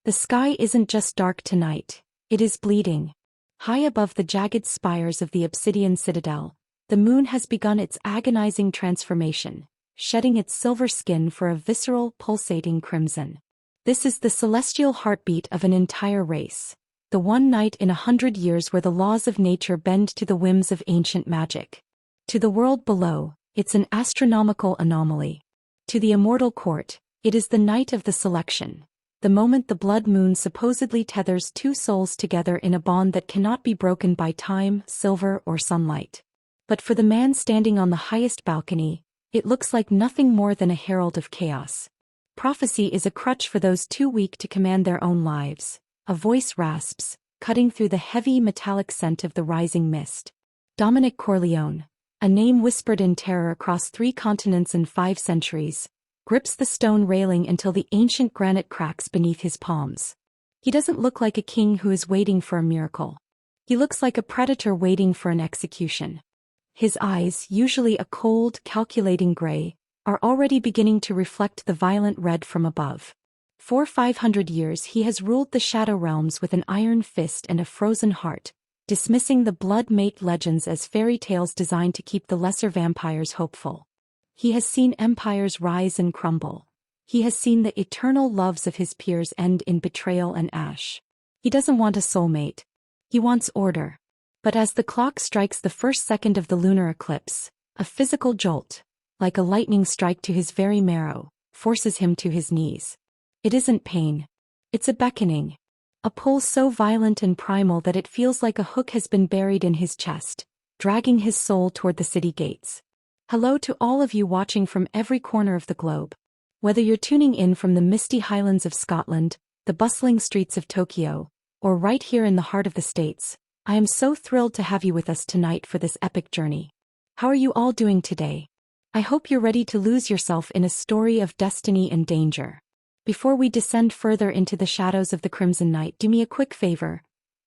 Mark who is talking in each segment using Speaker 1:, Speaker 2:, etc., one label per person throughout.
Speaker 1: The sky isn't just dark tonight, it is bleeding. High above the jagged spires of the obsidian citadel, the moon has begun its agonizing transformation, shedding its silver skin for a visceral, pulsating crimson. This is the celestial heartbeat of an entire race, the one night in 100 years where the laws of nature bend to the whims of ancient magic. To the world below, it's an astronomical anomaly. To the immortal court, it is the night of the selection, the moment the blood moon supposedly tethers two souls together in a bond that cannot be broken by time, silver, or sunlight. But for the man standing on the highest balcony, it looks like nothing more than a herald of chaos. Prophecy is a crutch for those too weak to command their own lives. A voice rasps, cutting through the heavy metallic scent of the rising mist. Dominic Corleone, a name whispered in terror across 3 continents in 5 centuries, grips the stone railing until the ancient granite cracks beneath his palms. He doesn't look like a king who is waiting for a miracle. He looks like a predator waiting for an execution. His eyes, usually a cold, calculating gray, are already beginning to reflect the violent red from above. For 500 years he has ruled the shadow realms with an iron fist and a frozen heart, dismissing the blood mate legends as fairy tales designed to keep the lesser vampires hopeful. He has seen empires rise and crumble. He has seen the eternal loves of his peers end in betrayal and ash. He doesn't want a soulmate. He wants order. But as the clock strikes the first second of the lunar eclipse, a physical jolt, like a lightning strike to his very marrow, forces him to his knees. It isn't pain. It's a beckoning. A pull so violent and primal that it feels like a hook has been buried in his chest, dragging his soul toward the city gates. Hello to all of you watching from every corner of the globe. Whether you're tuning in from the misty highlands of Scotland, the bustling streets of Tokyo, or right here in the heart of the States, I am so thrilled to have you with us tonight for this epic journey. How are you all doing today? I hope you're ready to lose yourself in a story of destiny and danger. Before we descend further into the shadows of the Crimson Night, do me a quick favor.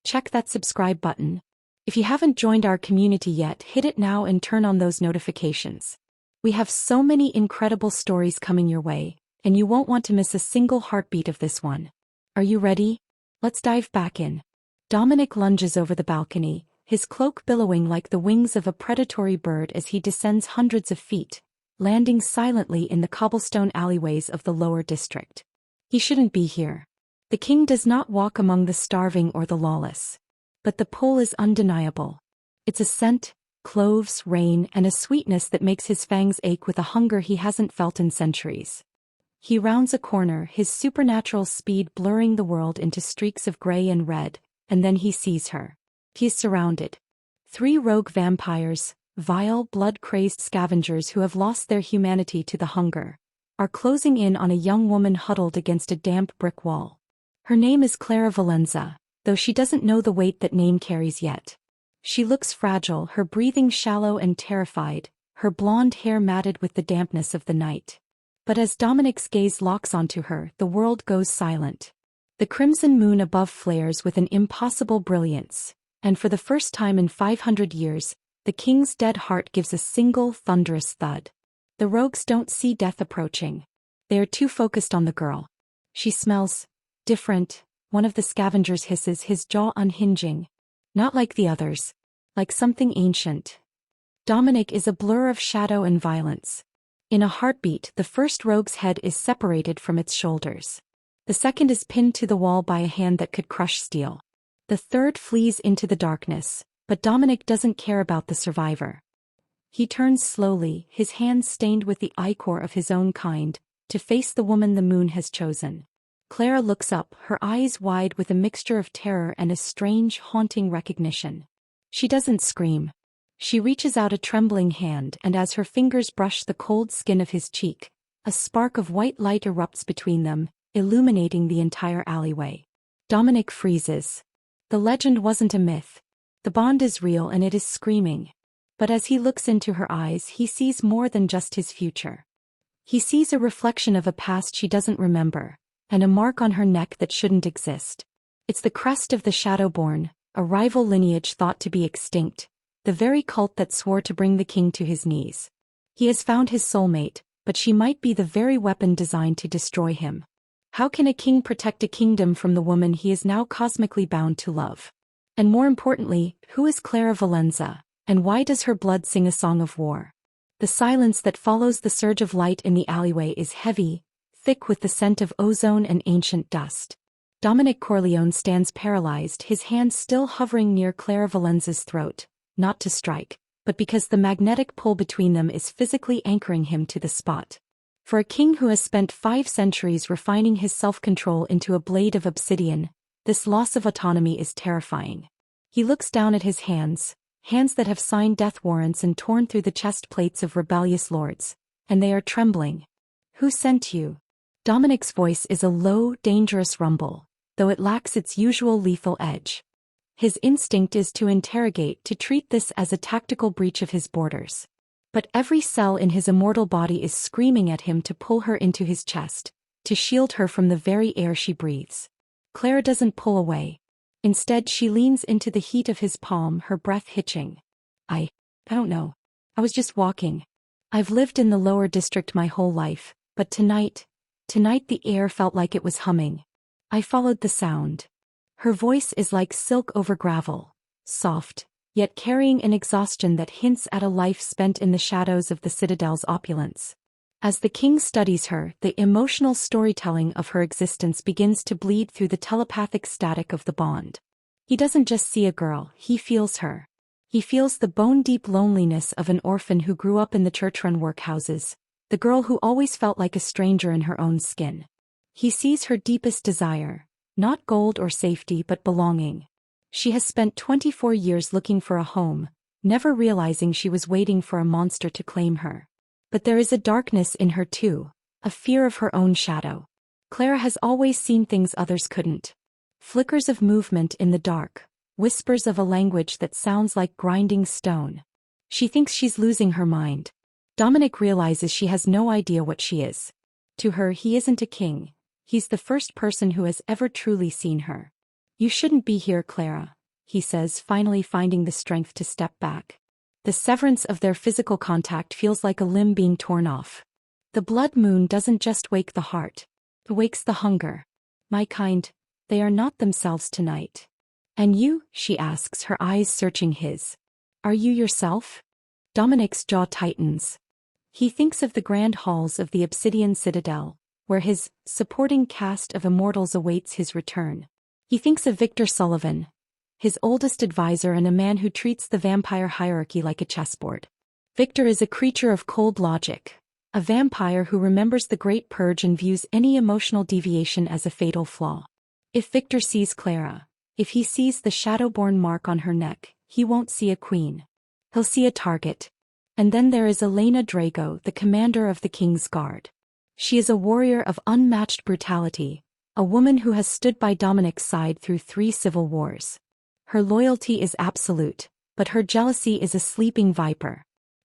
Speaker 1: Check that subscribe button. If you haven't joined our community yet, hit it now and turn on those notifications. We have so many incredible stories coming your way, and you won't want to miss a single heartbeat of this one. Are you ready? Let's dive back in. Dominic lunges over the balcony, his cloak billowing like the wings of a predatory bird as he descends hundreds of feet, landing silently in the cobblestone alleyways of the lower district. He shouldn't be here. The king does not walk among the starving or the lawless. But the pull is undeniable. It's a scent, cloves, rain, and a sweetness that makes his fangs ache with a hunger he hasn't felt in centuries. He rounds a corner, his supernatural speed blurring the world into streaks of gray and red, and then he sees her. He is surrounded. 3 rogue vampires, vile, blood-crazed scavengers who have lost their humanity to the hunger, are closing in on a young woman huddled against a damp brick wall. Her name is Clara Valenza, though she doesn't know the weight that name carries yet. She looks fragile, her breathing shallow and terrified, her blonde hair matted with the dampness of the night. But as Dominic's gaze locks onto her, the world goes silent. The crimson moon above flares with an impossible brilliance, and for the first time in 500 years, the king's dead heart gives a single thunderous thud. The rogues don't see death approaching. They are too focused on the girl. She smells different. One of the scavengers hisses, his jaw unhinging. Not like the others. Like something ancient. Dominic is a blur of shadow and violence. In a heartbeat, the first rogue's head is separated from its shoulders. The second is pinned to the wall by a hand that could crush steel. The third flees into the darkness, but Dominic doesn't care about the survivor. He turns slowly, his hands stained with the ichor of his own kind, to face the woman the moon has chosen. Clara looks up, her eyes wide with a mixture of terror and a strange, haunting recognition. She doesn't scream. She reaches out a trembling hand, and as her fingers brush the cold skin of his cheek, a spark of white light erupts between them, illuminating the entire alleyway. Dominic freezes. The legend wasn't a myth. The bond is real and it is screaming. But as he looks into her eyes, he sees more than just his future. He sees a reflection of a past she doesn't remember, and a mark on her neck that shouldn't exist. It's the crest of the Shadowborn, a rival lineage thought to be extinct, the very cult that swore to bring the king to his knees. He has found his soulmate, but she might be the very weapon designed to destroy him. How can a king protect a kingdom from the woman he is now cosmically bound to love? And more importantly, who is Clara Valenza, and why does her blood sing a song of war? The silence that follows the surge of light in the alleyway is heavy, thick with the scent of ozone and ancient dust. Dominic Corleone stands paralyzed, his hands still hovering near Clara Valenza's throat, not to strike, but because the magnetic pull between them is physically anchoring him to the spot. For a king who has spent 5 centuries refining his self-control into a blade of obsidian, this loss of autonomy is terrifying. He looks down at his hands that have signed death warrants and torn through the chest plates of rebellious lords, and they are trembling. Who sent you? Dominic's voice is a low, dangerous rumble, though it lacks its usual lethal edge. His instinct is to interrogate, to treat this as a tactical breach of his borders. But every cell in his immortal body is screaming at him to pull her into his chest, to shield her from the very air she breathes. Clara doesn't pull away. Instead, she leans into the heat of his palm, her breath hitching. I don't know. I was just walking. I've lived in the lower district my whole life, but tonight the air felt like it was humming. I followed the sound. Her voice is like silk over gravel, soft, yet carrying an exhaustion that hints at a life spent in the shadows of the citadel's opulence. As the king studies her, the emotional storytelling of her existence begins to bleed through the telepathic static of the bond. He doesn't just see a girl, he feels her. He feels the bone-deep loneliness of an orphan who grew up in the church-run workhouses, the girl who always felt like a stranger in her own skin. He sees her deepest desire, not gold or safety but belonging. She has spent 24 years looking for a home, never realizing she was waiting for a monster to claim her. But there is a darkness in her too, a fear of her own shadow. Clara has always seen things others couldn't. Flickers of movement in the dark, whispers of a language that sounds like grinding stone. She thinks she's losing her mind. Dominic realizes she has no idea what she is. To her, he isn't a king. He's the first person who has ever truly seen her. You shouldn't be here, Clara, he says, finally finding the strength to step back. The severance of their physical contact feels like a limb being torn off. The blood moon doesn't just wake the heart. It wakes the hunger. My kind, they are not themselves tonight. And you, she asks, her eyes searching his. Are you yourself? Dominic's jaw tightens. He thinks of the grand halls of the Obsidian Citadel, where his supporting cast of immortals awaits his return. He thinks of Victor Sullivan, his oldest advisor and a man who treats the vampire hierarchy like a chessboard. Victor is a creature of cold logic, a vampire who remembers the Great Purge and views any emotional deviation as a fatal flaw. If Victor sees Clara, if he sees the shadowborn mark on her neck, he won't see a queen. He'll see a target. And then there is Elena Drago, the commander of the King's Guard. She is a warrior of unmatched brutality, a woman who has stood by Dominic's side through 3 civil wars. Her loyalty is absolute, but her jealousy is a sleeping viper.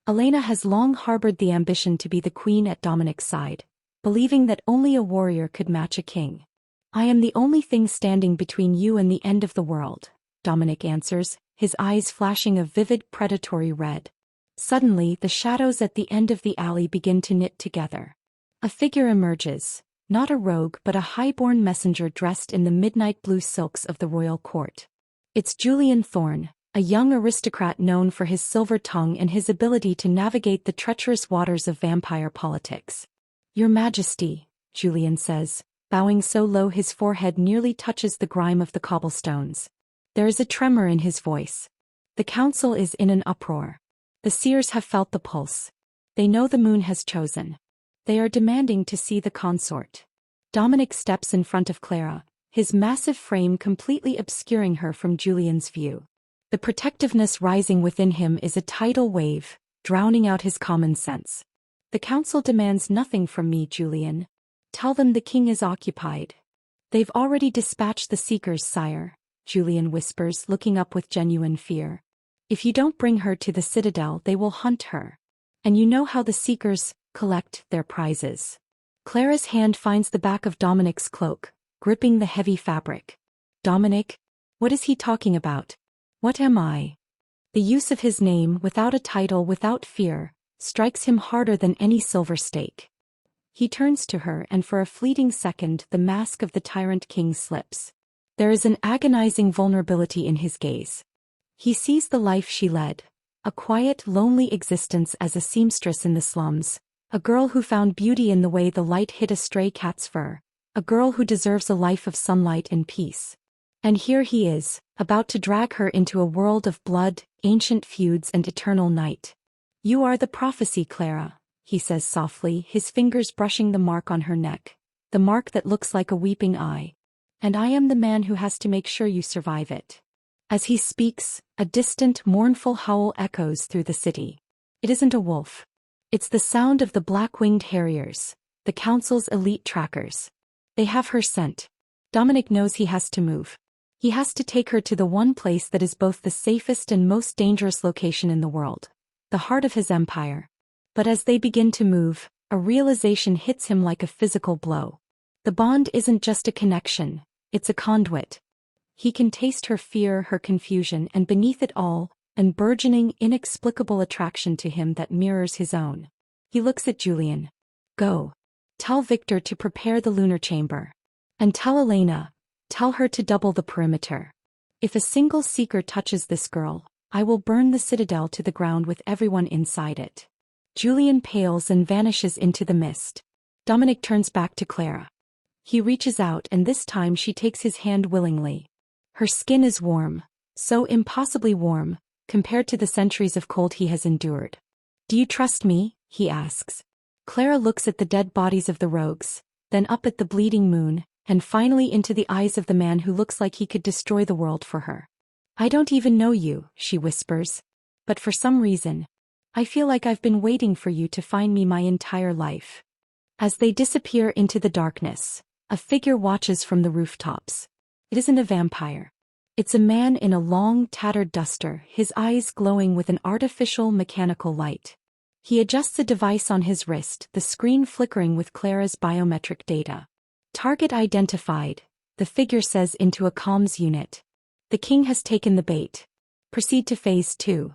Speaker 1: Elena has long harbored the ambition to be the queen at Dominic's side, believing that only a warrior could match a king. I am the only thing standing between you and the end of the world, Dominic answers, his eyes flashing a vivid predatory red. Suddenly, the shadows at the end of the alley begin to knit together. A figure emerges, not a rogue but a high-born messenger dressed in the midnight blue silks of the royal court. It's Julian Thorne, a young aristocrat known for his silver tongue and his ability to navigate the treacherous waters of vampire politics. Your Majesty, Julian says, bowing so low his forehead nearly touches the grime of the cobblestones. There is a tremor in his voice. The council is in an uproar. The seers have felt the pulse. They know the moon has chosen. They are demanding to see the consort. Dominic steps in front of Clara, his massive frame completely obscuring her from Julian's view. The protectiveness rising within him is a tidal wave, drowning out his common sense. The council demands nothing from me, Julian. Tell them the king is occupied. They've already dispatched the seekers, sire, Julian whispers, looking up with genuine fear. If you don't bring her to the citadel, they will hunt her. And you know how the seekers collect their prizes. Clara's hand finds the back of Dominic's cloak, gripping the heavy fabric. Dominic? What is he talking about? What am I? The use of his name, without a title, without fear, strikes him harder than any silver stake. He turns to her and for a fleeting second the mask of the tyrant king slips. There is an agonizing vulnerability in his gaze. He sees the life she led, a quiet, lonely existence as a seamstress in the slums, a girl who found beauty in the way the light hit a stray cat's fur, a girl who deserves a life of sunlight and peace. And here he is, about to drag her into a world of blood, ancient feuds and eternal night. "You are the prophecy, Clara," he says softly, his fingers brushing the mark on her neck, the mark that looks like a weeping eye. "And I am the man who has to make sure you survive it." As he speaks, a distant, mournful howl echoes through the city. It isn't a wolf. It's the sound of the black-winged harriers, the council's elite trackers. They have her scent. Dominic knows he has to move. He has to take her to the one place that is both the safest and most dangerous location in the world, the heart of his empire. But as they begin to move, a realization hits him like a physical blow. The bond isn't just a connection, it's a conduit. He can taste her fear, her confusion, and beneath it all, an burgeoning, inexplicable attraction to him that mirrors his own. He looks at Julian. "Go. Tell Victor to prepare the lunar chamber. And tell Elena, tell her to double the perimeter. If a single seeker touches this girl, I will burn the citadel to the ground with everyone inside it." Julian pales and vanishes into the mist. Dominic turns back to Clara. He reaches out and this time she takes his hand willingly. Her skin is warm, so impossibly warm, compared to the centuries of cold he has endured. "Do you trust me?" he asks. Clara looks at the dead bodies of the rogues, then up at the bleeding moon, and finally into the eyes of the man who looks like he could destroy the world for her. "I don't even know you," she whispers. "But for some reason, I feel like I've been waiting for you to find me my entire life." As they disappear into the darkness, a figure watches from the rooftops. It isn't a vampire. It's a man in a long, tattered duster, his eyes glowing with an artificial, mechanical light. He adjusts a device on his wrist, the screen flickering with Clara's biometric data. "Target identified," the figure says into a comms unit. "The king has taken the bait. Proceed to phase 2.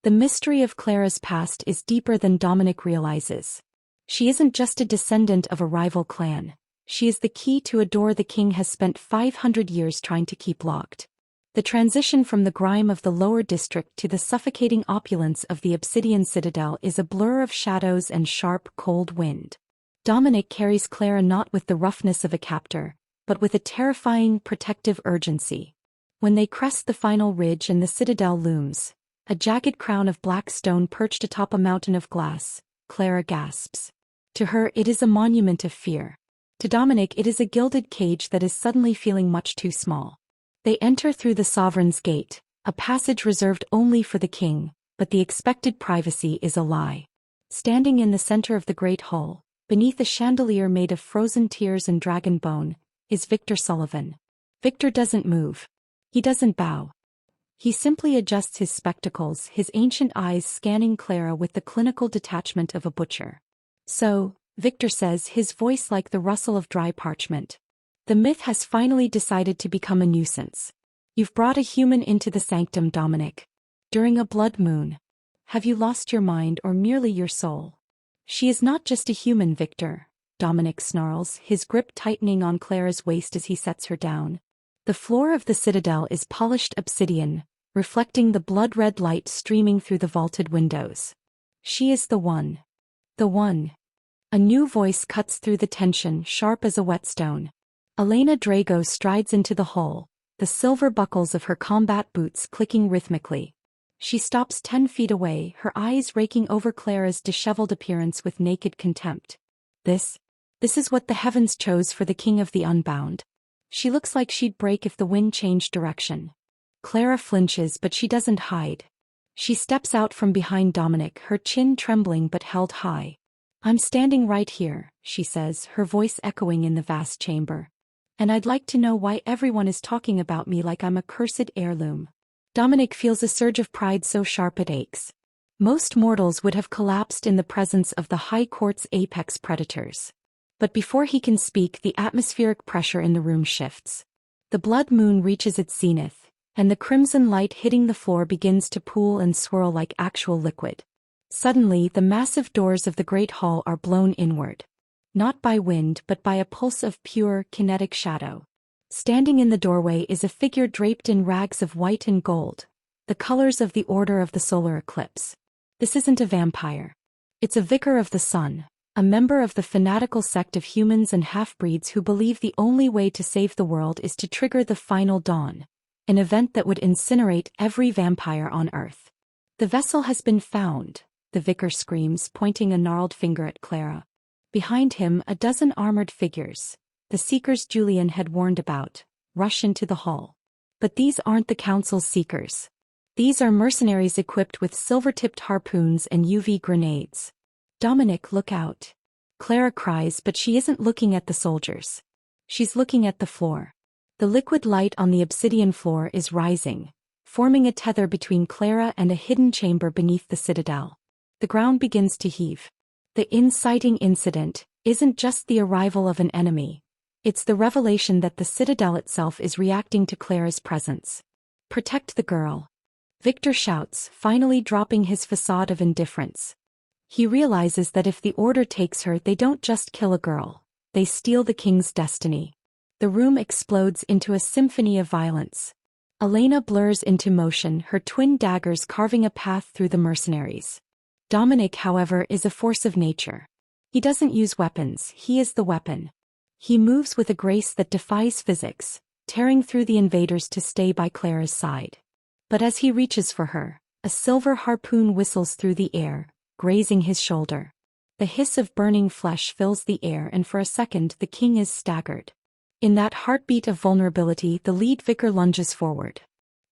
Speaker 1: The mystery of Clara's past is deeper than Dominic realizes. She isn't just a descendant of a rival clan. She is the key to a door the king has spent 500 years trying to keep locked. The transition from the grime of the lower district to the suffocating opulence of the obsidian citadel is a blur of shadows and sharp, cold wind. Dominic carries Clara not with the roughness of a captor, but with a terrifying, protective urgency. When they crest the final ridge and the citadel looms, a jagged crown of black stone perched atop a mountain of glass, Clara gasps. To her it is a monument of fear. To Dominic it is a gilded cage that is suddenly feeling much too small. They enter through the Sovereign's Gate, a passage reserved only for the king, but the expected privacy is a lie. Standing in the center of the great hall, beneath a chandelier made of frozen tears and dragon bone, is Victor Sullivan. Victor doesn't move. He doesn't bow. He simply adjusts his spectacles, his ancient eyes scanning Clara with the clinical detachment of a butcher. "So," Victor says, his voice like the rustle of dry parchment. "The myth has finally decided to become a nuisance. You've brought a human into the sanctum, Dominic. During a blood moon. Have you lost your mind or merely your soul?" "She is not just a human, Victor," Dominic snarls, his grip tightening on Clara's waist as he sets her down. The floor of the citadel is polished obsidian, reflecting the blood-red light streaming through the vaulted windows. "She is the one. The one." A new voice cuts through the tension, sharp as a whetstone. Elena Drago strides into the hall, the silver buckles of her combat boots clicking rhythmically. She stops 10 feet away, her eyes raking over Clara's disheveled appearance with naked contempt. This is what the heavens chose for the king of the unbound. She looks like she'd break if the wind changed direction. Clara flinches, but she doesn't hide. She steps out from behind Dominic, her chin trembling but held high. "I'm standing right here," she says, her voice echoing in the vast chamber. "And I'd like to know why everyone is talking about me like I'm a cursed heirloom." Dominic feels a surge of pride so sharp it aches. Most mortals would have collapsed in the presence of the High Court's apex predators. But before he can speak, the atmospheric pressure in the room shifts. The blood moon reaches its zenith, and the crimson light hitting the floor begins to pool and swirl like actual liquid. Suddenly, the massive doors of the great hall are blown inward. not by wind but by a pulse of pure, kinetic shadow. Standing in the doorway is a figure draped in rags of white and gold, the colors of the Order of the Solar Eclipse. This isn't a vampire. It's a vicar of the sun, a member of the fanatical sect of humans and half-breeds who believe the only way to save the world is to trigger the final dawn, an event that would incinerate every vampire on Earth. The vessel has been found, the vicar screams, pointing a gnarled finger at Clara. Behind him, a dozen armored figures, the seekers Julian had warned about, rush into the hull. But these aren't the Council's seekers. These are mercenaries equipped with silver-tipped harpoons and UV grenades. Dominic, look out. Clara cries, but she isn't looking at the soldiers. She's looking at the floor. The liquid light on the obsidian floor is rising, forming a tether between Clara and a hidden chamber beneath the citadel. The ground begins to heave. The inciting incident isn't just the arrival of an enemy. It's the revelation that the citadel itself is reacting to Clara's presence. Protect the girl. Victor shouts, finally dropping his facade of indifference. He realizes that if the Order takes her, they don't just kill a girl, they steal the king's destiny. The room explodes into a symphony of violence. Elena blurs into motion, her twin daggers carving a path through the mercenaries. Dominic, however, is a force of nature. He doesn't use weapons, he is the weapon. He moves with a grace that defies physics, tearing through the invaders to stay by Clara's side. But as he reaches for her, a silver harpoon whistles through the air, grazing his shoulder. The hiss of burning flesh fills the air, and for a second the king is staggered. In that heartbeat of vulnerability, the lead vicar lunges forward.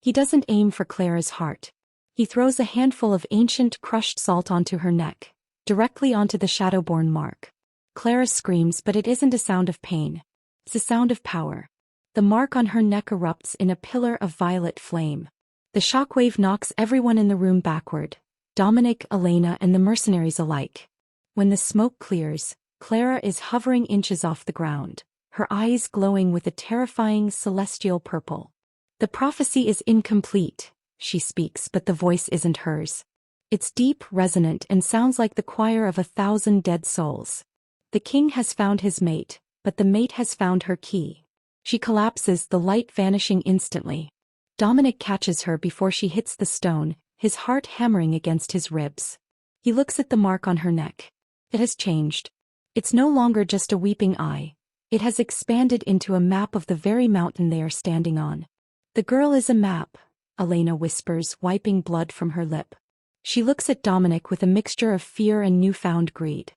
Speaker 1: He doesn't aim for Clara's heart. He throws a handful of ancient crushed salt onto her neck, directly onto the Shadowborn mark. Clara screams, but it isn't a sound of pain. It's a sound of power. The mark on her neck erupts in a pillar of violet flame. The shockwave knocks everyone in the room backward, Dominic, Elena, and the mercenaries alike. When the smoke clears, Clara is hovering inches off the ground, her eyes glowing with a terrifying celestial purple. The prophecy is incomplete, she speaks, but the voice isn't hers. It's deep, resonant, and sounds like the choir of 1,000 dead souls. The king has found his mate, but the mate has found her key. She collapses, the light vanishing instantly. Dominic catches her before she hits the stone, his heart hammering against his ribs. He looks at the mark on her neck. It has changed. It's no longer just a weeping eye. It has expanded into a map of the very mountain they are standing on. The girl is a map, Elena whispers, wiping blood from her lip. She looks at Dominic with a mixture of fear and newfound greed.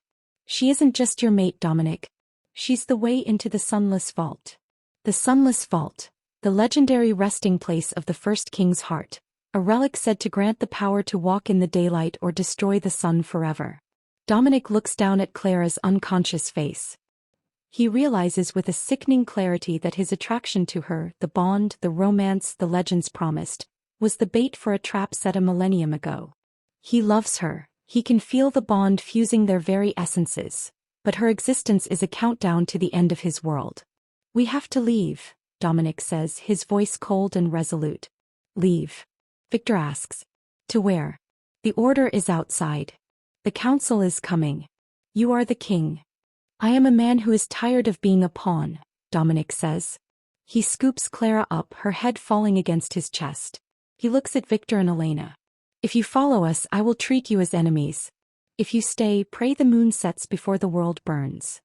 Speaker 1: She isn't just your mate, Dominic. She's the way into the Sunless Vault. The Sunless Vault, the legendary resting place of the first king's heart, a relic said to grant the power to walk in the daylight or destroy the sun forever. Dominic looks down at Clara's unconscious face. He realizes with a sickening clarity that his attraction to her, the bond, the romance the legends promised, was the bait for a trap set a millennium ago. He loves her, he can feel the bond fusing their very essences, but her existence is a countdown to the end of his world. We have to leave, Dominic says, his voice cold and resolute. Leave? Victor asks. To where? The Order is outside. The council is coming. You are the king. I am a man who is tired of being a pawn, Dominic says. He scoops Clara up, her head falling against his chest. He looks at Victor and Elena. If you follow us, I will treat you as enemies. If you stay, pray the moon sets before the world burns.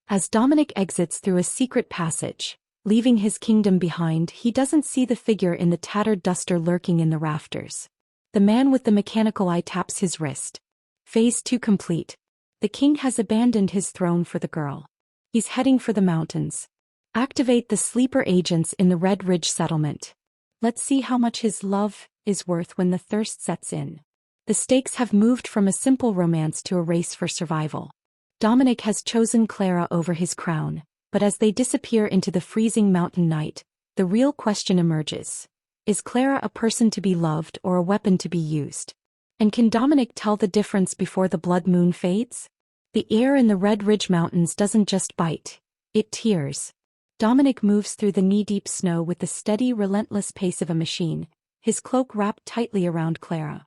Speaker 1: As Dominic exits through a secret passage, leaving his kingdom behind, he doesn't see the figure in the tattered duster lurking in the rafters. The man with the mechanical eye taps his wrist. Phase 2 complete. The king has abandoned his throne for the girl. He's heading for the mountains. Activate the sleeper agents in the Red Ridge settlement. Let's see how much his love is worth when the thirst sets in. The stakes have moved from a simple romance to a race for survival. Dominic has chosen Clara over his crown, but as they disappear into the freezing mountain night, the real question emerges. Is Clara a person to be loved or a weapon to be used? And can Dominic tell the difference before the blood moon fades? The air in the Red Ridge Mountains doesn't just bite, it tears. Dominic moves through the knee-deep snow with the steady, relentless pace of a machine, his cloak wrapped tightly around Clara.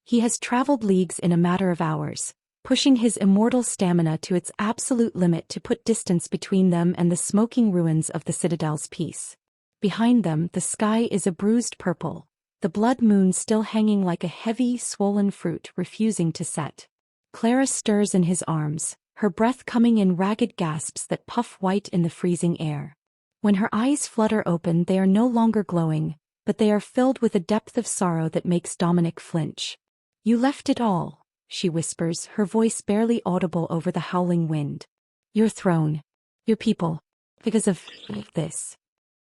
Speaker 1: He has traveled leagues in a matter of hours, pushing his immortal stamina to its absolute limit to put distance between them and the smoking ruins of the citadel's peace. Behind them, the sky is a bruised purple, the blood moon still hanging like a heavy, swollen fruit refusing to set. Clara stirs in his arms, her breath coming in ragged gasps that puff white in the freezing air. When her eyes flutter open, they are no longer glowing, but they are filled with a depth of sorrow that makes Dominic flinch. "You left it all," she whispers, her voice barely audible over the howling wind. "Your throne. Your people. Because of this."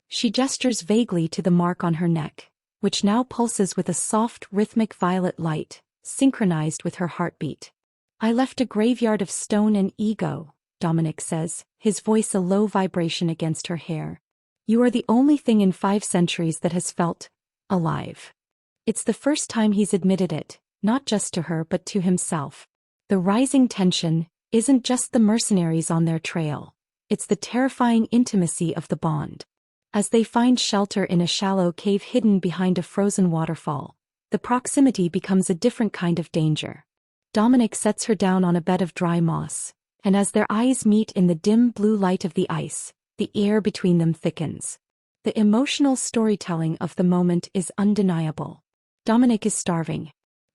Speaker 1: She gestures vaguely to the mark on her neck, which now pulses with a soft, rhythmic violet light, synchronized with her heartbeat. "I left a graveyard of stone and ego," Dominic says, his voice a low vibration against her hair. "You are the only thing in 5 centuries that has felt alive." It's the first time he's admitted it, not just to her but to himself. The rising tension isn't just the mercenaries on their trail, it's the terrifying intimacy of the bond. As they find shelter in a shallow cave hidden behind a frozen waterfall, the proximity becomes a different kind of danger. Dominic sets her down on a bed of dry moss, and as their eyes meet in the dim blue light of the ice, the air between them thickens. The emotional storytelling of the moment is undeniable. Dominic is starving.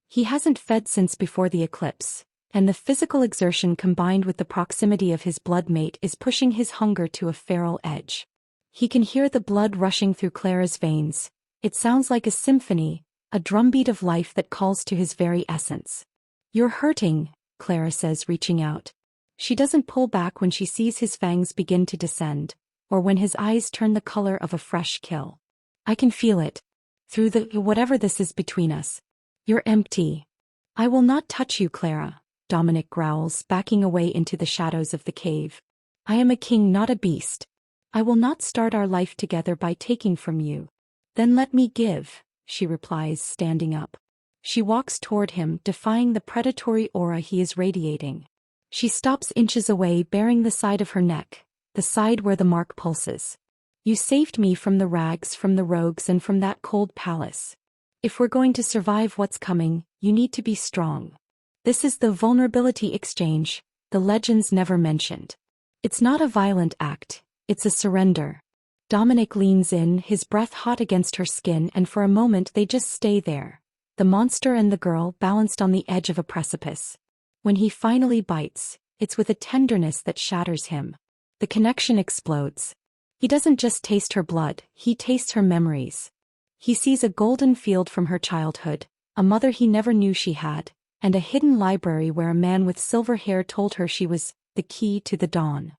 Speaker 1: He hasn't fed since before the eclipse, and the physical exertion combined with the proximity of his blood mate is pushing his hunger to a feral edge. He can hear the blood rushing through Clara's veins. It sounds like a symphony, a drumbeat of life that calls to his very essence. "You're hurting," Clara says, reaching out. She doesn't pull back when she sees his fangs begin to descend, or when his eyes turn the color of a fresh kill. "I can feel it. Through the whatever this is between us. You're empty." "I will not touch you, Clara," Dominic growls, backing away into the shadows of the cave. "I am a king, not a beast. I will not start our life together by taking from you." "Then let me give," she replies, standing up. She walks toward him, defying the predatory aura he is radiating. She stops inches away, baring the side of her neck, the side where the mark pulses. "You saved me from the rags, from the rogues, and from that cold palace. If we're going to survive what's coming, you need to be strong." This is the vulnerability exchange the legends never mentioned. It's not a violent act, it's a surrender. Dominic leans in, his breath hot against her skin, and for a moment they just stay there, the monster and the girl balanced on the edge of a precipice. When he finally bites, it's with a tenderness that shatters him. The connection explodes. He doesn't just taste her blood, he tastes her memories. He sees a golden field from her childhood, a mother he never knew she had, and a hidden library where a man with silver hair told her she was the key to the dawn.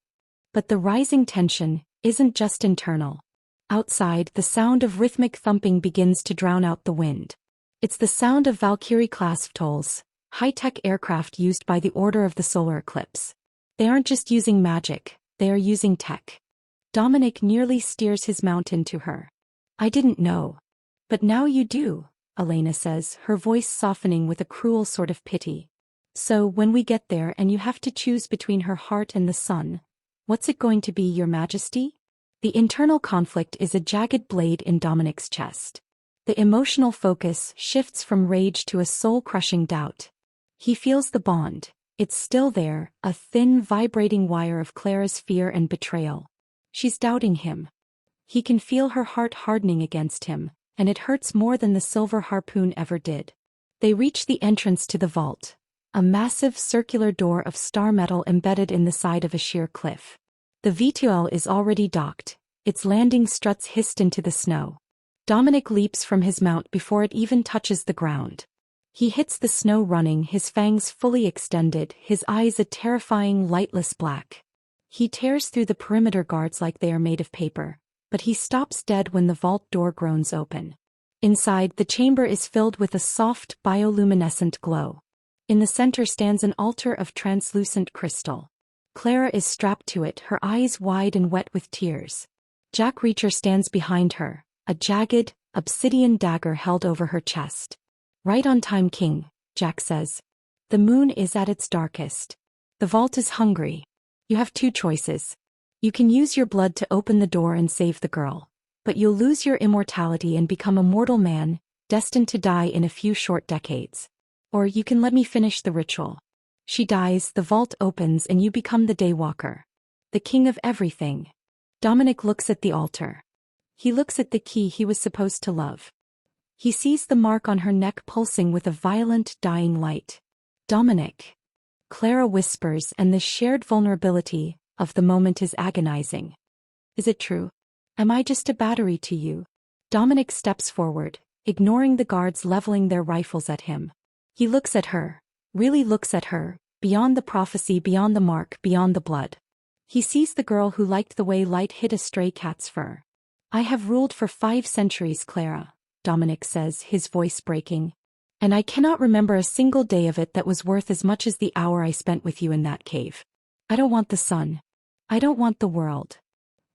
Speaker 1: But the rising tension isn't just internal. Outside, the sound of rhythmic thumping begins to drown out the wind. It's the sound of Valkyrie-class VTOLs, high-tech aircraft used by the Order of the Solar Eclipse. They aren't just using magic, they are using tech. Dominic nearly steers his mount into her. "I didn't know. But now you do," Elena says, her voice softening with a cruel sort of pity. "So when we get there and you have to choose between her heart and the sun, what's it going to be, Your Majesty?" The internal conflict is a jagged blade in Dominic's chest. The emotional focus shifts from rage to a soul-crushing doubt. He feels the bond. It's still there, a thin, vibrating wire of Clara's fear and betrayal. She's doubting him. He can feel her heart hardening against him, and it hurts more than the silver harpoon ever did. They reach the entrance to the vault, a massive circular door of star metal embedded in the side of a sheer cliff. The VTOL is already docked, its landing struts hissed into the snow. Dominic leaps from his mount before it even touches the ground. He hits the snow running, his fangs fully extended, his eyes a terrifying lightless black. He tears through the perimeter guards like they are made of paper, but he stops dead when the vault door groans open. Inside, the chamber is filled with a soft, bioluminescent glow. In the center stands an altar of translucent crystal. Clara is strapped to it, her eyes wide and wet with tears. Jack Reacher stands behind her, a jagged, obsidian dagger held over her chest. "Right on time, King," Jack says. "The moon is at its darkest. The vault is hungry. You have 2 choices. You can use your blood to open the door and save the girl, but you'll lose your immortality and become a mortal man, destined to die in a few short decades. Or you can let me finish the ritual." She dies, the vault opens and you become the Daywalker. The king of everything. Dominic looks at the altar. He looks at the key he was supposed to love. He sees the mark on her neck pulsing with a violent, dying light. Dominic. Clara whispers, and the shared vulnerability of the moment is agonizing. Is it true? Am I just a battery to you? Dominic steps forward, ignoring the guards leveling their rifles at him. He looks at her, really looks at her, beyond the prophecy, beyond the mark, beyond the blood. He sees the girl who liked the way light hit a stray cat's fur. I have ruled for 5 centuries, Clara, Dominic says, his voice breaking. And I cannot remember a single day of it that was worth as much as the hour I spent with you in that cave. I don't want the sun. I don't want the world.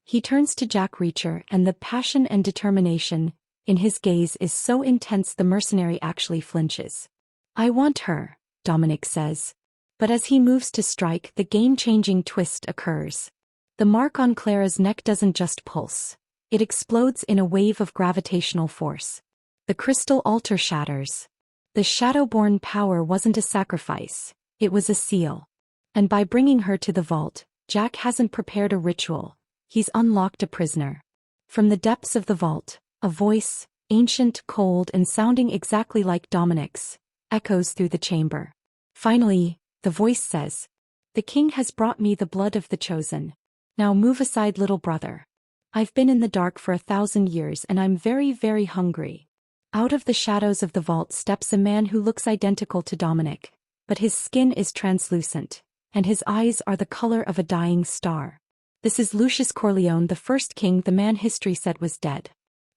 Speaker 1: He turns to Jack Reacher, and the passion and determination in his gaze is so intense the mercenary actually flinches. I want her, Dominic says. But as he moves to strike, the game-changing twist occurs. The mark on Clara's neck doesn't just pulse. It explodes in a wave of gravitational force. The crystal altar shatters. The Shadowborn power wasn't a sacrifice, it was a seal. And by bringing her to the vault, Jack hasn't prepared a ritual, he's unlocked a prisoner. From the depths of the vault, a voice, ancient, cold, and sounding exactly like Dominic's, echoes through the chamber. Finally, the voice says, "The king has brought me the blood of the chosen. Now move aside, little brother. I've been in the dark for 1,000 years and I'm very, very hungry." Out of the shadows of the vault steps a man who looks identical to Dominic, but his skin is translucent, and his eyes are the color of a dying star. This is Lucius Corleone, the first king the man history said was dead.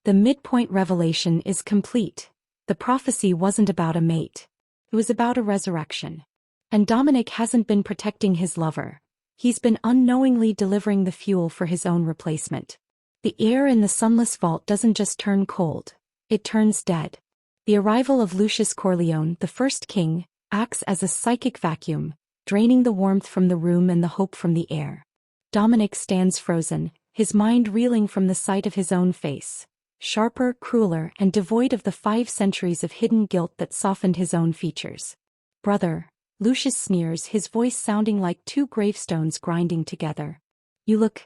Speaker 1: The midpoint revelation is complete. The prophecy wasn't about a mate. It was about a resurrection. And Dominic hasn't been protecting his lover. He's been unknowingly delivering the fuel for his own replacement. The air in the sunless vault doesn't just turn cold. It turns dead. The arrival of Lucius Corleone, the first king, acts as a psychic vacuum, draining the warmth from the room and the hope from the air. Dominic stands frozen, his mind reeling from the sight of his own face, sharper, crueler, and devoid of the 5 centuries of hidden guilt that softened his own features. "Brother," Lucius sneers, his voice sounding like 2 gravestones grinding together. "You look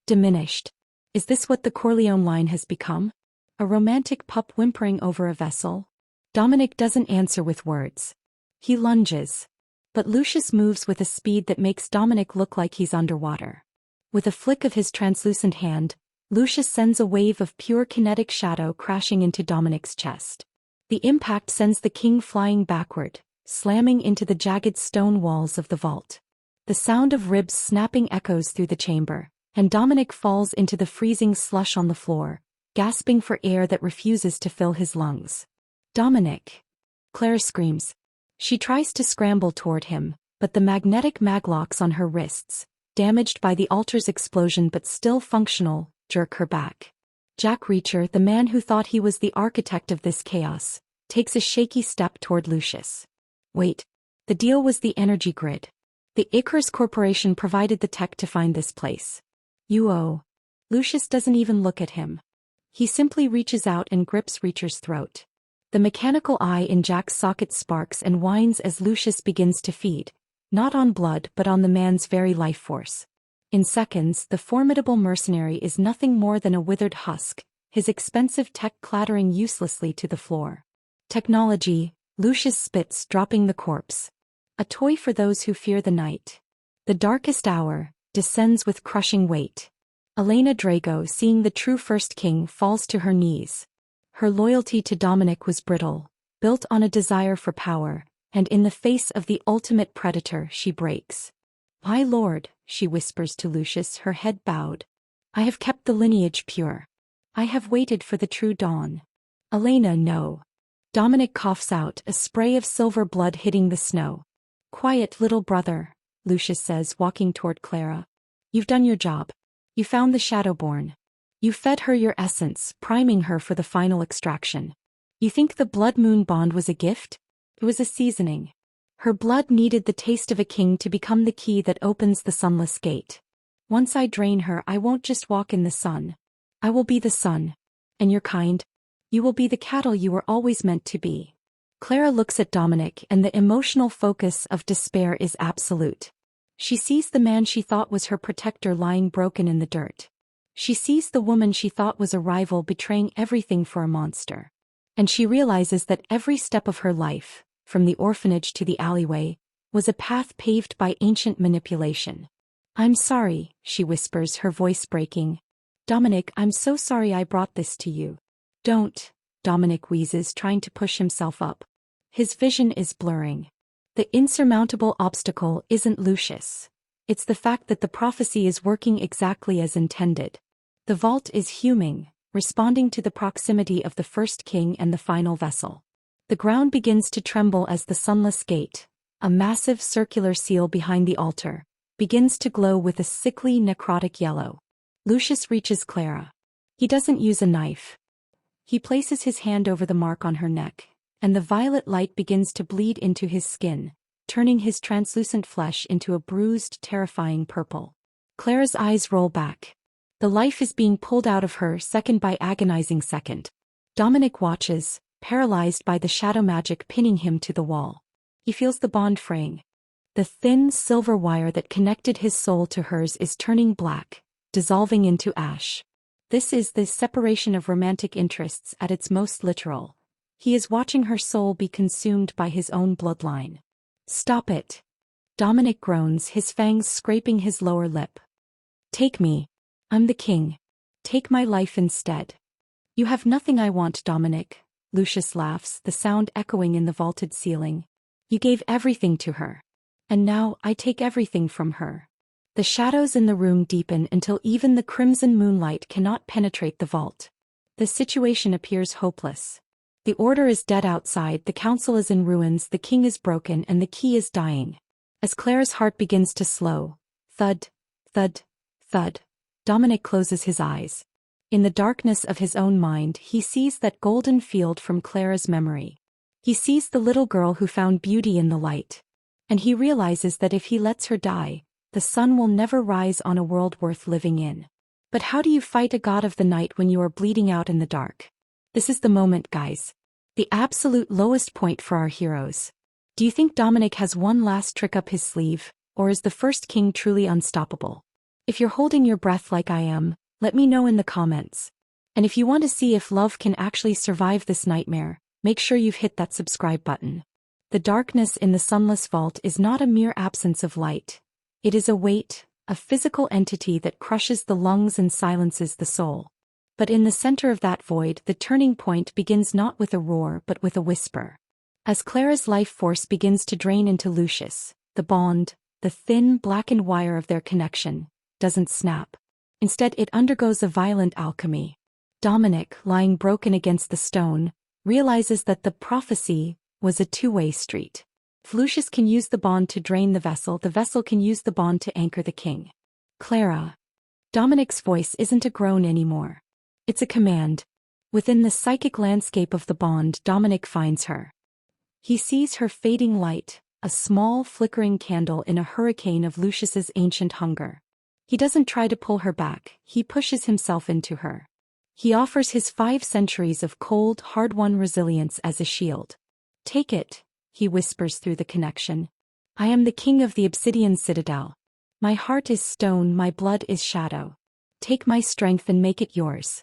Speaker 1: diminished. Is this what the Corleone line has become? A romantic pup whimpering over a vessel?" Dominic doesn't answer with words. He lunges. But Lucius moves with a speed that makes Dominic look like he's underwater. With a flick of his translucent hand, Lucius sends a wave of pure kinetic shadow crashing into Dominic's chest. The impact sends the king flying backward, slamming into the jagged stone walls of the vault. The sound of ribs snapping echoes through the chamber, and Dominic falls into the freezing slush on the floor, gasping for air that refuses to fill his lungs. "Dominic!" Clara screams. She tries to scramble toward him, but the magnetic maglocks on her wrists, damaged by the altar's explosion but still functional, jerk her back. Jack Reacher, the man who thought he was the architect of this chaos, takes a shaky step toward Lucius. "Wait. The deal was the energy grid. The Icarus Corporation provided the tech to find this place. You owe." Lucius doesn't even look at him. He simply reaches out and grips Reacher's throat. The mechanical eye in Jack's socket sparks and whines as Lucius begins to feed, not on blood but on the man's very life force. In seconds, the formidable mercenary is nothing more than a withered husk, his expensive tech clattering uselessly to the floor. "Technology," Lucius spits, dropping the corpse. "A toy for those who fear the night. The darkest hour descends with crushing weight." Elena Drago, seeing the true first king, falls to her knees. Her loyalty to Dominic was brittle, built on a desire for power, and in the face of the ultimate predator she breaks. "My lord," she whispers to Lucius, her head bowed. "I have kept the lineage pure. I have waited for the true dawn." "Elena, no." Dominic coughs out, a spray of silver blood hitting the snow. "Quiet, little brother," Lucius says, walking toward Clara. "You've done your job. You found the Shadowborn. You fed her your essence, priming her for the final extraction. You think the blood moon bond was a gift? It was a seasoning. Her blood needed the taste of a king to become the key that opens the sunless gate. Once I drain her, I won't just walk in the sun. I will be the sun. And your kind? You will be the cattle you were always meant to be." Clara looks at Dominic and the emotional focus of despair is absolute. She sees the man she thought was her protector lying broken in the dirt. She sees the woman she thought was a rival betraying everything for a monster. And she realizes that every step of her life, from the orphanage to the alleyway, was a path paved by ancient manipulation. "I'm sorry," she whispers, her voice breaking. "Dominic, I'm so sorry I brought this to you." "Don't," Dominic wheezes, trying to push himself up. His vision is blurring. The insurmountable obstacle isn't Lucius. It's the fact that the prophecy is working exactly as intended. The vault is humming, responding to the proximity of the first king and the final vessel. The ground begins to tremble as the sunless gate, a massive circular seal behind the altar, begins to glow with a sickly necrotic yellow. Lucius reaches Clara. He doesn't use a knife. He places his hand over the mark on her neck, and the violet light begins to bleed into his skin, turning his translucent flesh into a bruised, terrifying purple. Clara's eyes roll back. The life is being pulled out of her second by agonizing second. Dominic watches, paralyzed by the shadow magic pinning him to the wall. He feels the bond fraying. The thin silver wire that connected his soul to hers is turning black, dissolving into ash. This is the separation of romantic interests at its most literal. He is watching her soul be consumed by his own bloodline. "Stop it." Dominic groans, his fangs scraping his lower lip. "Take me. I'm the king. Take my life instead." "You have nothing I want, Dominic," Lucius laughs, the sound echoing in the vaulted ceiling. "You gave everything to her. And now I take everything from her." The shadows in the room deepen until even the crimson moonlight cannot penetrate the vault. The situation appears hopeless. The order is dead outside, the council is in ruins, the king is broken, and the key is dying. As Clara's heart begins to slow, thud, thud, thud, Dominic closes his eyes. In the darkness of his own mind, he sees that golden field from Clara's memory. He sees the little girl who found beauty in the light. And he realizes that if he lets her die, the sun will never rise on a world worth living in. But how do you fight a god of the night when you are bleeding out in the dark? This is the moment, guys. The absolute lowest point for our heroes. Do you think Dominic has one last trick up his sleeve, or is the first king truly unstoppable? If you're holding your breath like I am, let me know in the comments. And if you want to see if love can actually survive this nightmare, make sure you've hit that subscribe button. The darkness in the sunless vault is not a mere absence of light. It is a weight, a physical entity that crushes the lungs and silences the soul. But in the center of that void, the turning point begins not with a roar but with a whisper. As Clara's life force begins to drain into Lucius, the bond, the thin blackened wire of their connection, doesn't snap. Instead it undergoes a violent alchemy. Dominic, lying broken against the stone, realizes that the prophecy was a two-way street. If Lucius can use the bond to drain the vessel can use the bond to anchor the king. "Clara." Dominic's voice isn't a groan anymore. It's a command. Within the psychic landscape of the bond, Dominic finds her. He sees her fading light, a small flickering candle in a hurricane of Lucius's ancient hunger. He doesn't try to pull her back, he pushes himself into her. He offers his 5 centuries of cold, hard-won resilience as a shield. "Take it," he whispers through the connection. "I am the king of the obsidian citadel. My heart is stone, my blood is shadow. Take my strength and make it yours."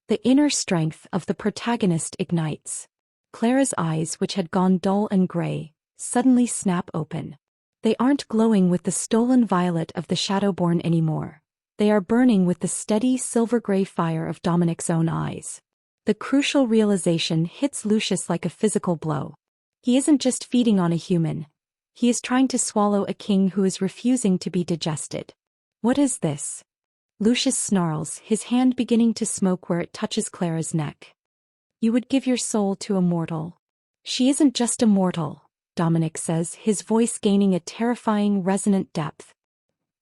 Speaker 1: The inner strength of the protagonist ignites. Clara's eyes, which had gone dull and gray, suddenly snap open. They aren't glowing with the stolen violet of the Shadowborn anymore. They are burning with the steady silver-gray fire of Dominic's own eyes. The crucial realization hits Lucius like a physical blow. He isn't just feeding on a human. He is trying to swallow a king who is refusing to be digested. "What is this?" Lucius snarls, his hand beginning to smoke where it touches Clara's neck. "You would give your soul to Immortal." "She isn't just immortal," Dominic says, his voice gaining a terrifying, resonant depth.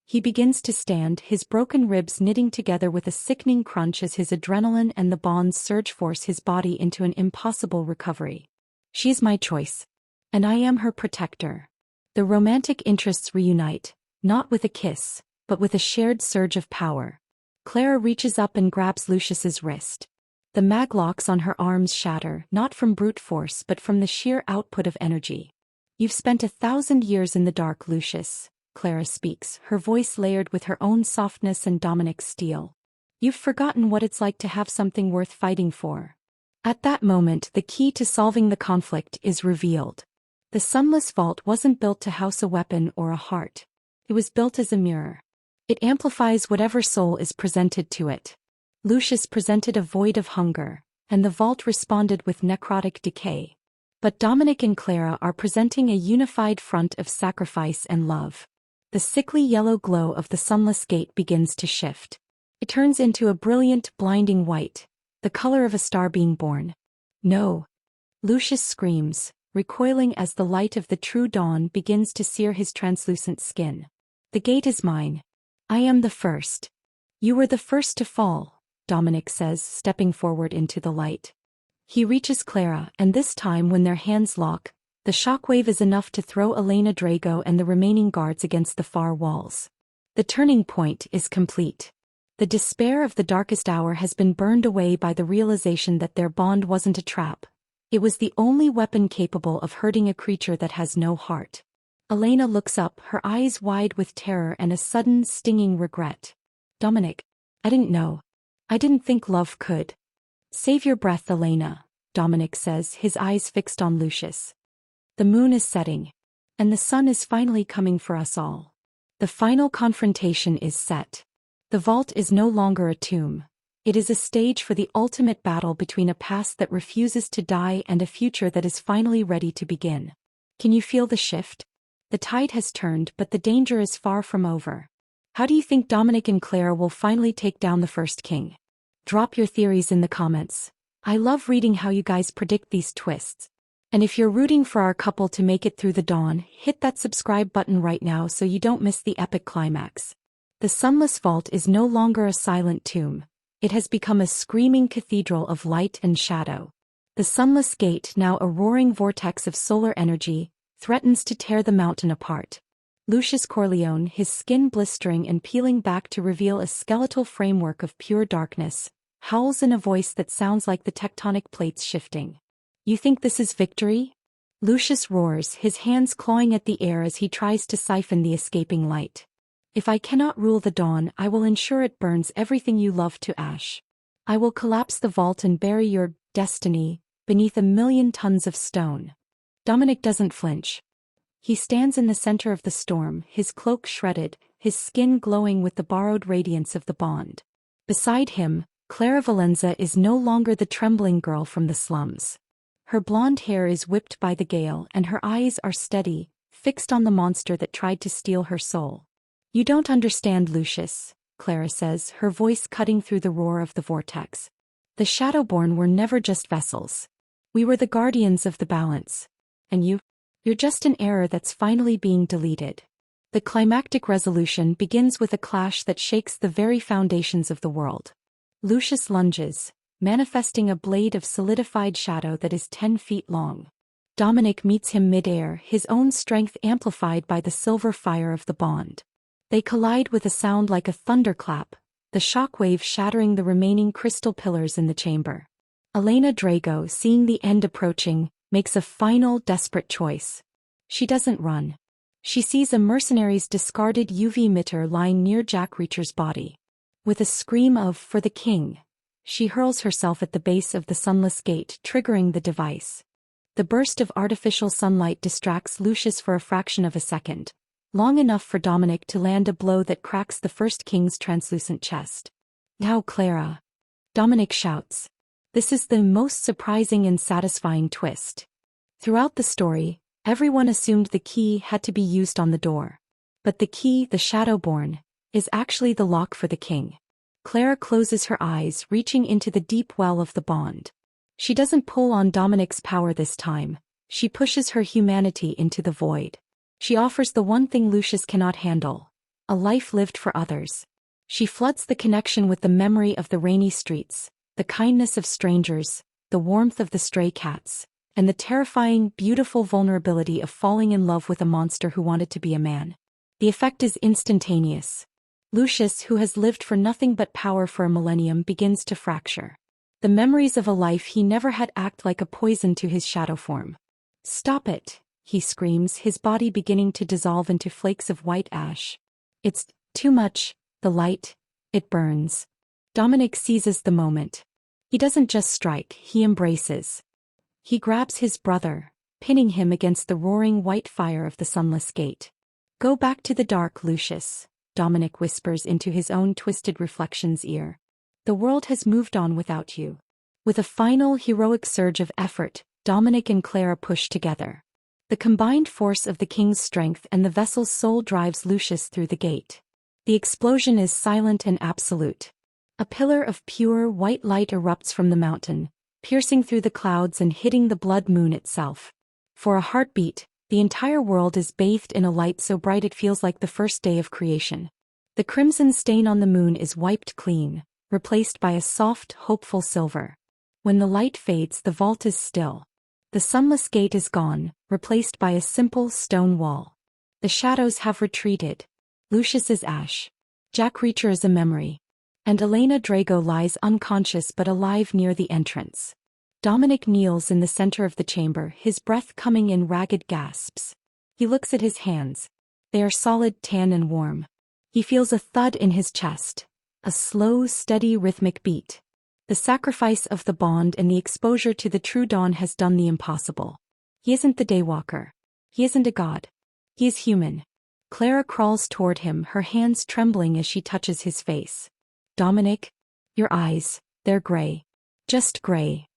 Speaker 1: He begins to stand, his broken ribs knitting together with a sickening crunch as his adrenaline and the bonds surge force his body into an impossible recovery. "She is my choice. And I am her protector." The romantic interests reunite, not with a kiss, but with a shared surge of power. Clara reaches up and grabs Lucius's wrist. The maglocks on her arms shatter, not from brute force but from the sheer output of energy. You've spent 1,000 years in the dark, Lucius, Clara speaks, her voice layered with her own softness and Dominic's steel. You've forgotten what it's like to have something worth fighting for. At that moment, the key to solving the conflict is revealed. The sunless vault wasn't built to house a weapon or a heart. It was built as a mirror. It amplifies whatever soul is presented to it. Lucius presented a void of hunger, and the vault responded with necrotic decay. But Dominic and Clara are presenting a unified front of sacrifice and love. The sickly yellow glow of the sunless gate begins to shift. It turns into a brilliant, blinding white, the color of a star being born. No! Lucius screams, recoiling as the light of the true dawn begins to sear his translucent skin. The gate is mine. I am the first. You were the first to fall, Dominic says, stepping forward into the light. He reaches Clara, and this time when their hands lock, the shockwave is enough to throw Elena Drago and the remaining guards against the far walls. The turning point is complete. The despair of the darkest hour has been burned away by the realization that their bond wasn't a trap. It was the only weapon capable of hurting a creature that has no heart. Elena looks up, her eyes wide with terror and a sudden, stinging regret. Dominic, I didn't know. I didn't think love could. Save your breath, Elena, Dominic says, his eyes fixed on Lucius. The moon is setting. And the sun is finally coming for us all. The final confrontation is set. The vault is no longer a tomb. It is a stage for the ultimate battle between a past that refuses to die and a future that is finally ready to begin. Can you feel the shift? The tide has turned, but the danger is far from over. How do you think Dominic and Clara will finally take down the first king? Drop your theories in the comments. I love reading how you guys predict these twists. And if you're rooting for our couple to make it through the dawn, hit that subscribe button right now so you don't miss the epic climax. The sunless vault is no longer a silent tomb. It has become a screaming cathedral of light and shadow. The sunless gate, now a roaring vortex of solar energy, threatens to tear the mountain apart. Lucius Corleone, his skin blistering and peeling back to reveal a skeletal framework of pure darkness, howls in a voice that sounds like the tectonic plates shifting. You think this is victory? Lucius roars, his hands clawing at the air as he tries to siphon the escaping light. If I cannot rule the dawn, I will ensure it burns everything you love to ash. I will collapse the vault and bury your destiny beneath 1,000,000 tons of stone. Dominic doesn't flinch. He stands in the center of the storm, his cloak shredded, his skin glowing with the borrowed radiance of the bond. Beside him, Clara Valenza is no longer the trembling girl from the slums. Her blonde hair is whipped by the gale and her eyes are steady, fixed on the monster that tried to steal her soul. You don't understand, Lucius, Clara says, her voice cutting through the roar of the vortex. The Shadowborn were never just vessels. We were the guardians of the balance. And you're just an error that's finally being deleted. The climactic resolution begins with a clash that shakes the very foundations of the world. Lucius lunges, manifesting a blade of solidified shadow that is 10 feet long. Dominic meets him mid-air, his own strength amplified by the silver fire of the bond. They collide with a sound like a thunderclap, the shockwave shattering the remaining crystal pillars in the chamber. Elena Drago, seeing the end approaching, makes a final, desperate choice. She doesn't run. She sees a mercenary's discarded UV emitter lying near Jack Reacher's body. With a scream of, "For the king," she hurls herself at the base of the sunless gate, triggering the device. The burst of artificial sunlight distracts Lucius for a fraction of a second, long enough for Dominic to land a blow that cracks the first king's translucent chest. "Now, Clara," Dominic shouts. This is the most surprising and satisfying twist. Throughout the story, everyone assumed the key had to be used on the door. But the key, the Shadowborn, is actually the lock for the king. Clara closes her eyes, reaching into the deep well of the bond. She doesn't pull on Dominic's power this time. She pushes her humanity into the void. She offers the one thing Lucius cannot handle: a life lived for others. She floods the connection with the memory of the rainy streets, the kindness of strangers, the warmth of the stray cats, and the terrifying, beautiful vulnerability of falling in love with a monster who wanted to be a man. The effect is instantaneous. Lucius, who has lived for nothing but power for a millennium, begins to fracture. The memories of a life he never had act like a poison to his shadow form. "Stop it," he screams, his body beginning to dissolve into flakes of white ash. "It's too much, the light, it burns." Dominic seizes the moment. He doesn't just strike, he embraces. He grabs his brother, pinning him against the roaring white fire of the sunless gate. "Go back to the dark, Lucius," Dominic whispers into his own twisted reflection's ear. "The world has moved on without you." With a final heroic surge of effort, Dominic and Clara push together. The combined force of the king's strength and the vessel's soul drives Lucius through the gate. The explosion is silent and absolute. A pillar of pure white light erupts from the mountain, piercing through the clouds and hitting the blood moon itself. For a heartbeat, the entire world is bathed in a light so bright it feels like the first day of creation. The crimson stain on the moon is wiped clean, replaced by a soft, hopeful silver. When the light fades, the vault is still. The sunless gate is gone, replaced by a simple stone wall. The shadows have retreated. Lucius is ash. Jack Reacher is a memory. And Elena Drago lies unconscious but alive near the entrance. Dominic kneels in the center of the chamber, his breath coming in ragged gasps. He looks at his hands. They are solid, tan and warm. He feels a thud in his chest. A slow, steady rhythmic beat. The sacrifice of the bond and the exposure to the true dawn has done the impossible. He isn't the daywalker. He isn't a god. He is human. Clara crawls toward him, her hands trembling as she touches his face. "Dominic, your eyes, they're gray. Just gray."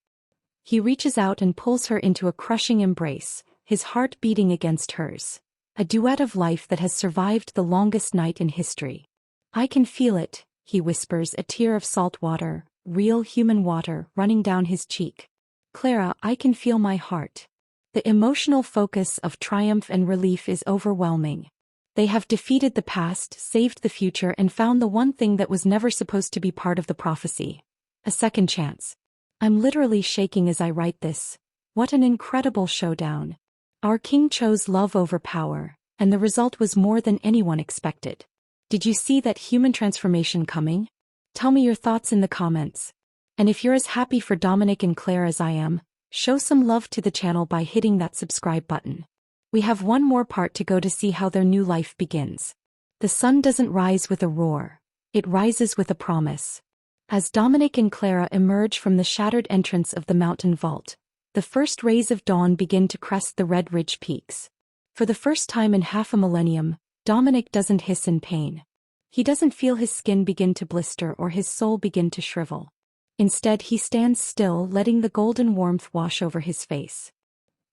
Speaker 1: He reaches out and pulls her into a crushing embrace, his heart beating against hers. A duet of life that has survived the longest night in history. "I can feel it," he whispers, a tear of salt water, real human water, running down his cheek. "Clara, I can feel my heart." The emotional focus of triumph and relief is overwhelming. They have defeated the past, saved the future, and found the one thing that was never supposed to be part of the prophecy. A second chance. I'm literally shaking as I write this. What an incredible showdown. Our king chose love over power, and the result was more than anyone expected. Did you see that human transformation coming? Tell me your thoughts in the comments. And if you're as happy for Dominic and Claire as I am, show some love to the channel by hitting that subscribe button. We have one more part to go to see how their new life begins. The sun doesn't rise with a roar. It rises with a promise. As Dominic and Clara emerge from the shattered entrance of the mountain vault, the first rays of dawn begin to crest the red ridge peaks. For the first time in half a millennium, Dominic doesn't hiss in pain. He doesn't feel his skin begin to blister or his soul begin to shrivel. Instead, he stands still, letting the golden warmth wash over his face.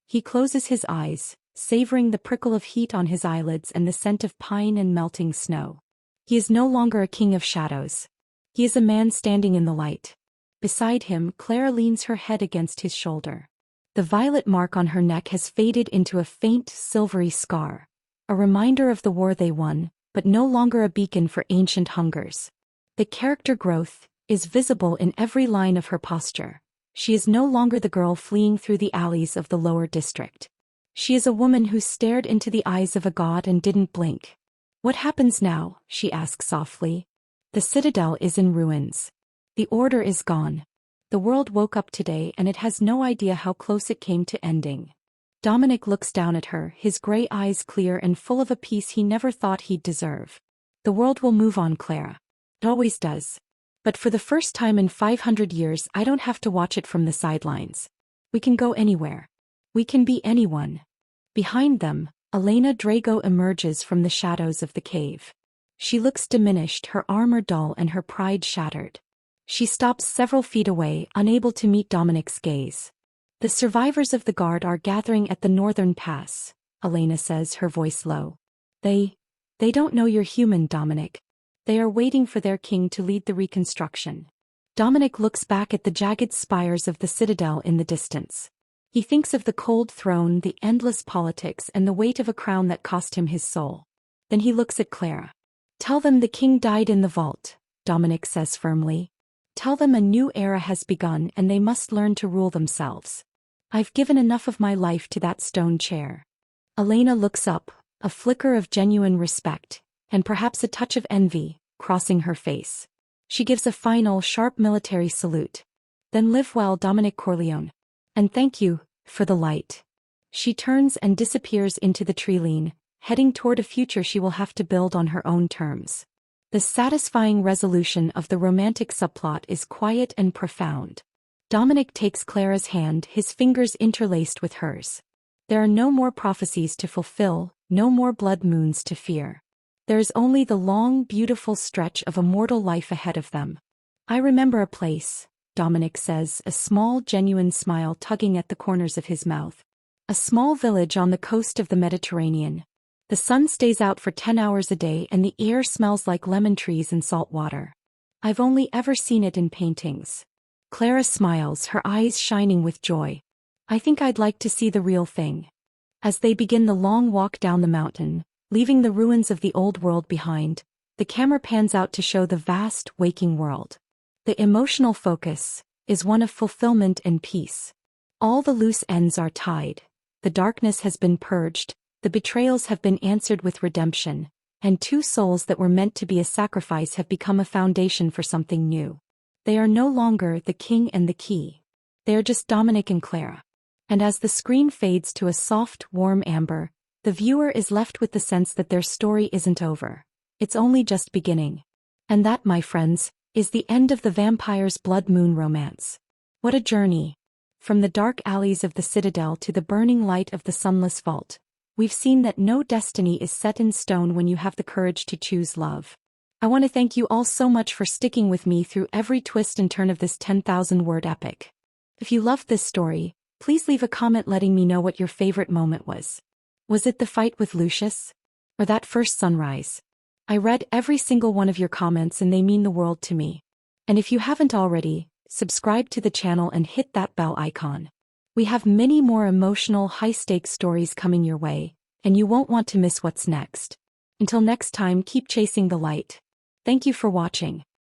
Speaker 1: He closes his eyes, savoring the prickle of heat on his eyelids and the scent of pine and melting snow. He is no longer a king of shadows. He is a man standing in the light. Beside him, Clara leans her head against his shoulder. The violet mark on her neck has faded into a faint, silvery scar, a reminder of the war they won, but no longer a beacon for ancient hungers. The character growth is visible in every line of her posture. She is no longer the girl fleeing through the alleys of the lower district. She is a woman who stared into the eyes of a god and didn't blink. "What happens now?" she asks softly. "The citadel is in ruins. The order is gone. The world woke up today and it has no idea how close it came to ending." Dominic looks down at her, his gray eyes clear and full of a peace he never thought he'd deserve. "The world will move on, Clara. It always does. But for the first time in 500 years, I don't have to watch it from the sidelines. We can go anywhere. We can be anyone." Behind them, Elena Drago emerges from the shadows of the cave. She looks diminished, her armor dull and her pride shattered. She stops several feet away, unable to meet Dominic's gaze. "The survivors of the guard are gathering at the northern pass," Elena says, her voice low. They don't know you're human, Dominic. They are waiting for their king to lead the reconstruction." Dominic looks back at the jagged spires of the citadel in the distance. He thinks of the cold throne, the endless politics, and the weight of a crown that cost him his soul. Then he looks at Clara. "Tell them the king died in the vault," Dominic says firmly. "Tell them a new era has begun and they must learn to rule themselves. I've given enough of my life to that stone chair." Elena looks up, a flicker of genuine respect, and perhaps a touch of envy, crossing her face. She gives a final, sharp military salute. Then live well, Dominic Corleone. And thank you, for the light. She turns and disappears into the tree-line, heading toward a future she will have to build on her own terms. The satisfying resolution of the romantic subplot is quiet and profound. Dominic takes Clara's hand, his fingers interlaced with hers. There are no more prophecies to fulfill, no more blood moons to fear. There is only the long, beautiful stretch of immortal life ahead of them. I remember a place, Dominic says, a small, genuine smile tugging at the corners of his mouth. A small village on the coast of the Mediterranean. The sun stays out for 10 hours a day and the air smells like lemon trees and salt water. I've only ever seen it in paintings. Clara smiles, her eyes shining with joy. I think I'd like to see the real thing. As they begin the long walk down the mountain, leaving the ruins of the old world behind, the camera pans out to show the vast, waking world. The emotional focus is one of fulfillment and peace. All the loose ends are tied. The darkness has been purged, the betrayals have been answered with redemption, and two souls that were meant to be a sacrifice have become a foundation for something new. They are no longer the king and the key. They are just Dominic and Clara. And as the screen fades to a soft, warm amber, the viewer is left with the sense that their story isn't over. It's only just beginning. And that, my friends, is the end of the vampire's blood moon romance. What a journey! From the dark alleys of the citadel to the burning light of the sunless vault, we've seen that no destiny is set in stone when you have the courage to choose love. I want to thank you all so much for sticking with me through every twist and turn of this 10,000-word epic. If you loved this story, please leave a comment letting me know what your favorite moment was. Was it the fight with Lucius? Or that first sunrise? I read every single one of your comments and they mean the world to me. And if you haven't already, subscribe to the channel and hit that bell icon. We have many more emotional, high-stakes stories coming your way, and you won't want to miss what's next. Until next time, keep chasing the light. Thank you for watching.